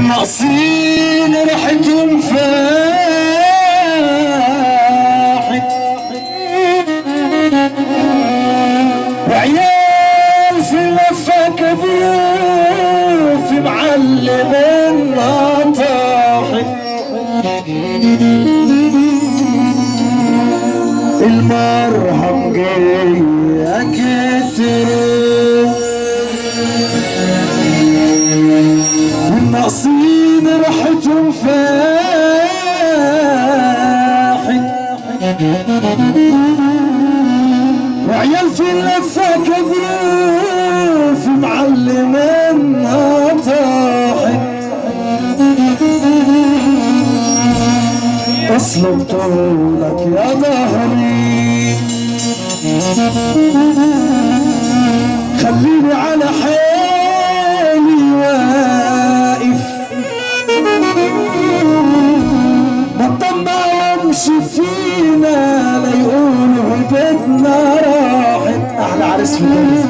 والناقصين ريحتهم فاحت، وعيال في اللفة كبروا في معلم طاحت. المرهم جاي كتر والناقصين ريحتهم فاحت، وعيال في اللفة كبروا في معلم طاحت. اصلب طولك يا ظهري خليني على حالي واقف، بطمع وامشي فينا ليقولوا هبتنا راحت. احلى عريس في الدنيا،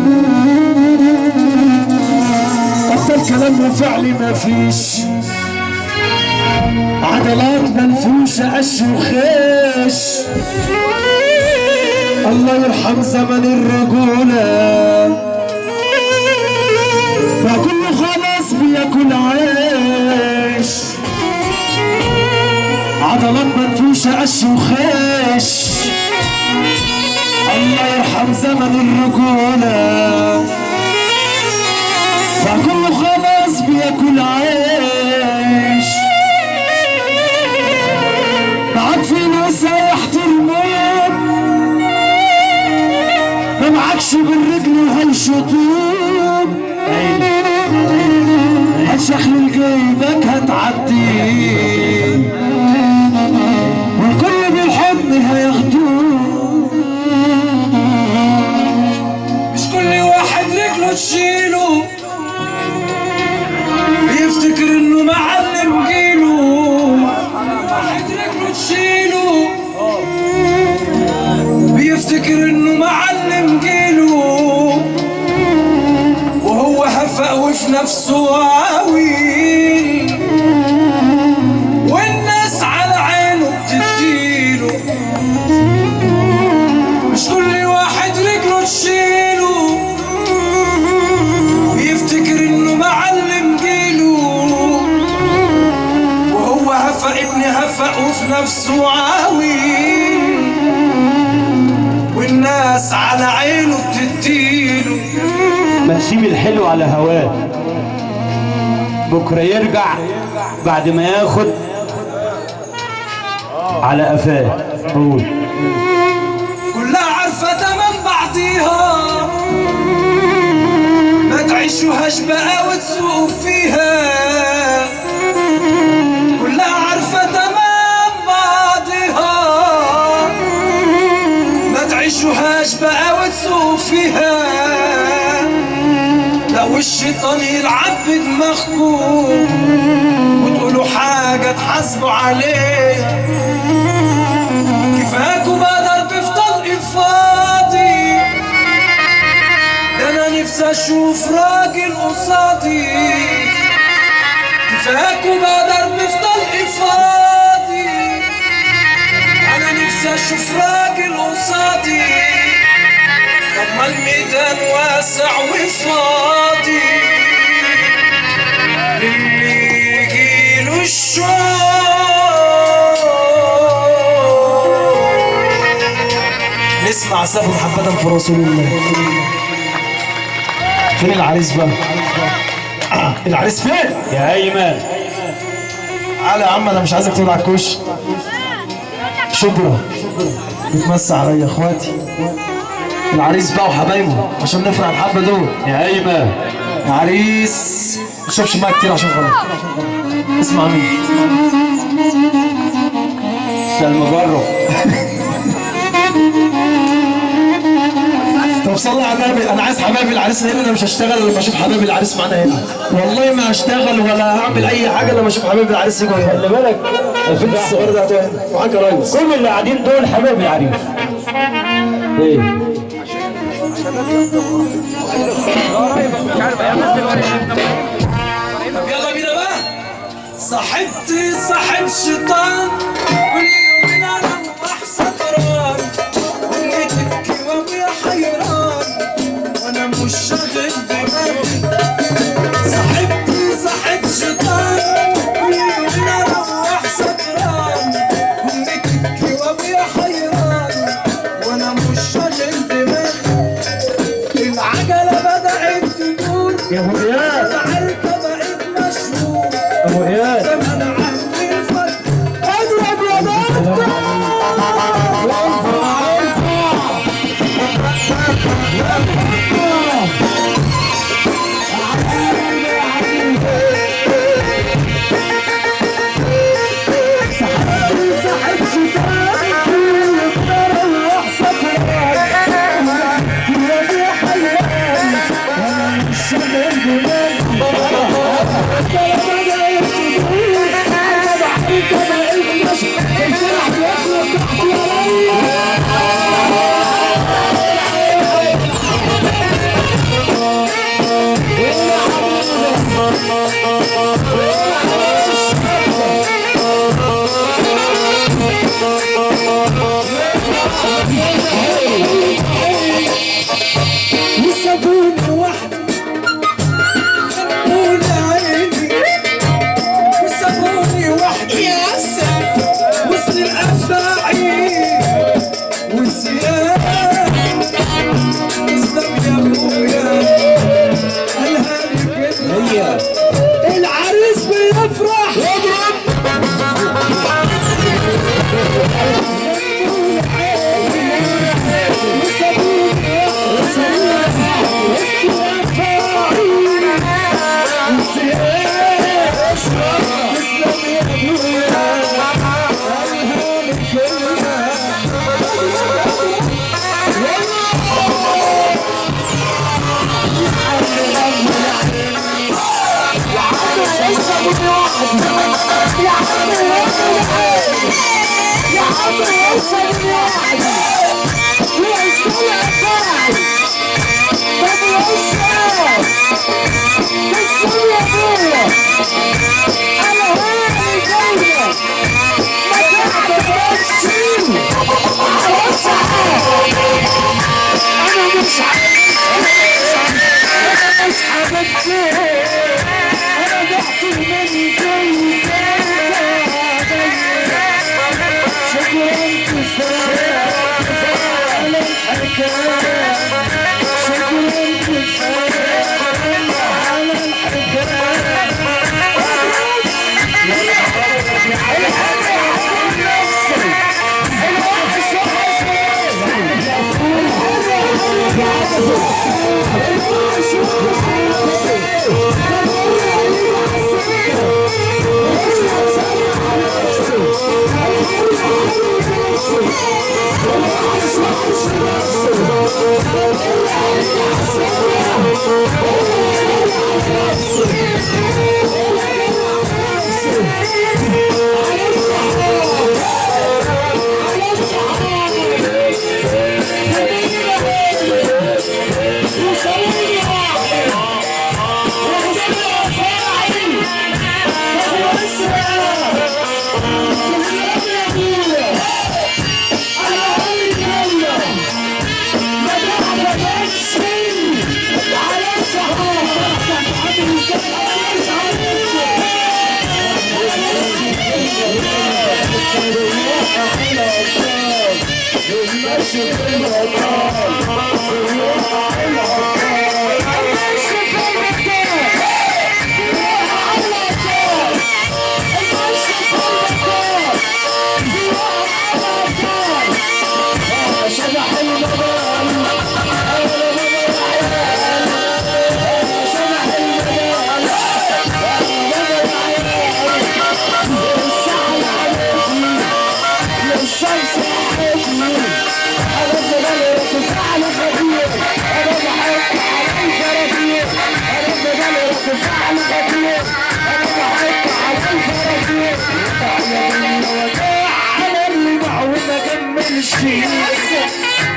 بطل كلام وفعلي مفيش، عضلات منفوشة قش وخيش. الله يرحم زمن الرجولة، ما كله خلاص بياكل عيش. عضلات منفوشة قش وخيش. الله يرحم زمن الرجولة، ما كله خلاص بياكل عيش. معاك فلوس هيحترموك، ما معكش بالرجل هيشطوك. هتشخلل جيبك هتعدي، والكل بالحضن هياخدوك. مش كل واحد رجله تشيله بيفتكر انه معلم جيله. واحد رجله تشيله بيفتكر انه معلم جيله، وهو هفق وفي نفسه عاوي، والناس على عينه بتديله. مش كل واحد رجله تشيله بيفتكر انه معلم جيله، وهو هفق ابن هفق وفي نفسه عاوي، والناس على عينه بتديله. ما تسيب الحلو على هواه، بكره يرجع بعد ما ياخد على قفاه. قول. كلها عارفه تمام بعضيها، ما تعيشوهاش بقى وتسوقوا فيها. كلها عارفه تمام بعضيها، ما تعيشوهاش بقى وتسوقوا فيها. لو الشيطان يلعب بدماغكم وتقولوا حاجة تحاسبوا عليها، كفاكوا بقى ضرب في طلق فاضي. ده أنا نفسي أشوف راجل قصادي. كفاكوا بقى ضرب في طلق فاضي. أنا نفسي أشوف راجل قصادي. طب ما الميدان واسع وفاضي للي يجيله الشوق. نسمع سبب محبة في رسول الله. فين العريس بقى؟ العريس فين؟ يا ايمن تعالى يا عم، انا مش عايزك تقول على الكوش. شكرا بتمسي عليا يا اخواتي. العريس بقى وحبايبه عشان نفرح الحبه دول. يا ايمن يا عريس ما تشربش ميه كتير عشان خلاص. اسمع مني سلم جرب. طب صلي على النبي. انا عايز حبايبي العريس هنا. انا مش هشتغل لما اشوف حبايبي العريس معانا هنا، والله ما هشتغل ولا هعمل اي حاجه لما اشوف حبايبي العريس يجوا هنا. خلي بالك البنت الصغيره دي هتقعد هنا معاك يا ريس. كل اللي قاعدين دول حبايب العريس. ايه يلا بينا بقى. صاحبتي صاحب شيطان كل يوم اروح سكران، امي تبكي وابويا حيران وانا مش شاغل دماغي. صاحبتي صاحب شيطان كل يوم اروح سكران، امي تبكي وابويا حيران وانا مش شاغل دماغي. العجله بدات تدور يا ابو اياد، العركه بقت مشهور، ابو اياد زمان عندي الفرق اضرب يا دكتور. وسابوني وحدي خبوني عيني، وسابوني وحدي يا سلام وسط الافاعي والسياح. اسلم يا ابويا قالها لي كده، العريس بيفرح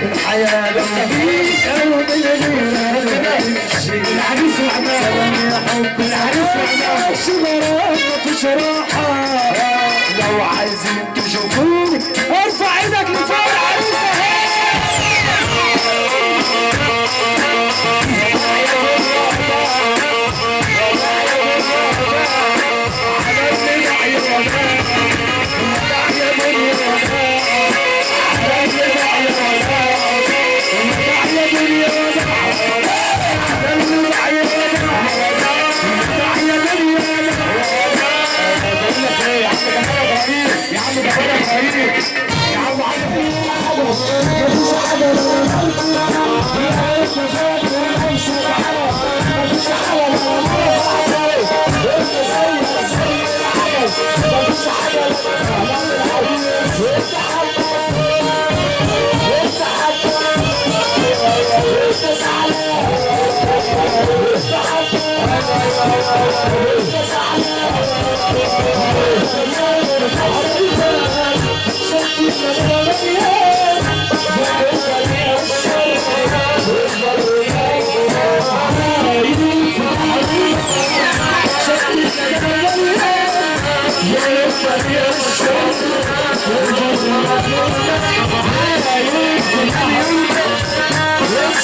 الحياة مفيش قلب العريس وحنا يا حب العريس وحنا شجرة تشرح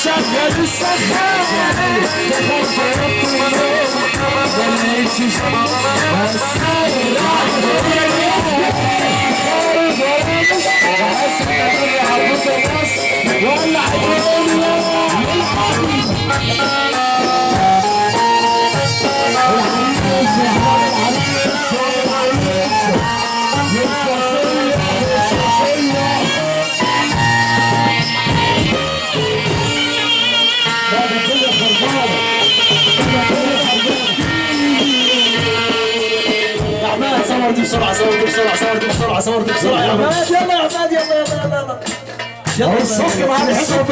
شغل السخان دخلت بسرعة صورتي بسرعة صورتي بسرعة صورتي بسرعة يا عماد يلا يا عماد يلا يلا يلا يلا الصوت معانا الصوت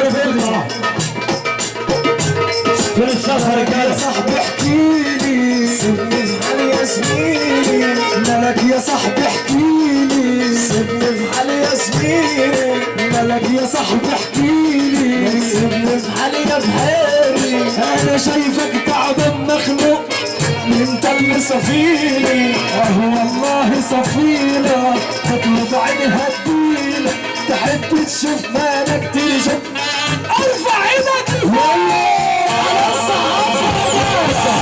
في السفر يا صاحبي احكيلي سيبني في حالي يا زميلي مالك يا صاحبي احكيلي سيبني في حالي يا زميلي مالك يا صاحبي احكيلي سيبني في حالي يا بحيري انا شايفك تعبان مخنوق انت اللي صفيلي والله صفيلة تطلب عينها تديلة تحب تشوف مالك تيجي ارفع ايدك والله على الصحافة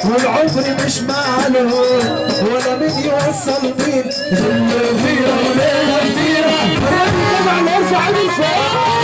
والعمر مش معلوم ولا مين يوصل مين غير فيها وليلة كبيرة طبعا ارفع من فوق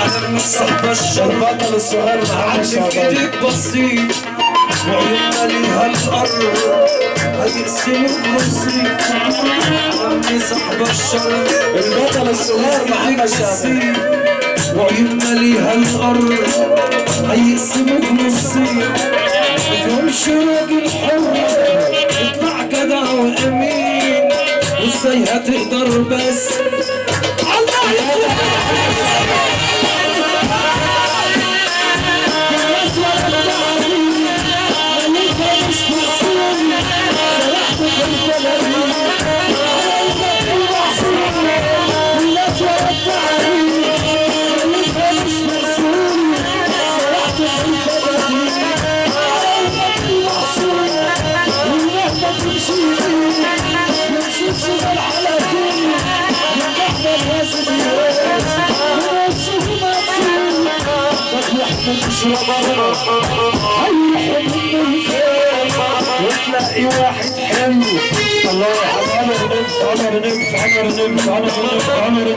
على المصحبة الشربات الصغار معاك في ايديك بسيط وعيوننا ليها الارض هيقسموا كرسي عمي صاحبة الشر البطل الصغار معاك بسيط وعيوننا ليها الارض هيقسموا كرسي مفهمش راجل حر اطلع جدع وامين وازاي هتقدر بس تشرب هيروح منه فين وتلاقي واحد حلو الله عمر نمس عمر نمس عمر نمس عمر نمس عمر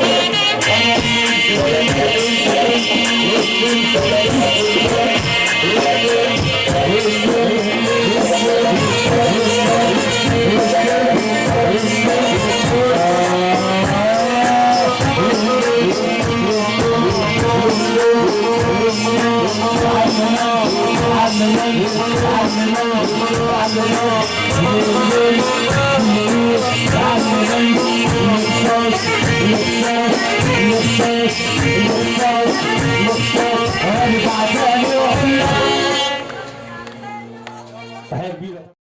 تحية كبيرة.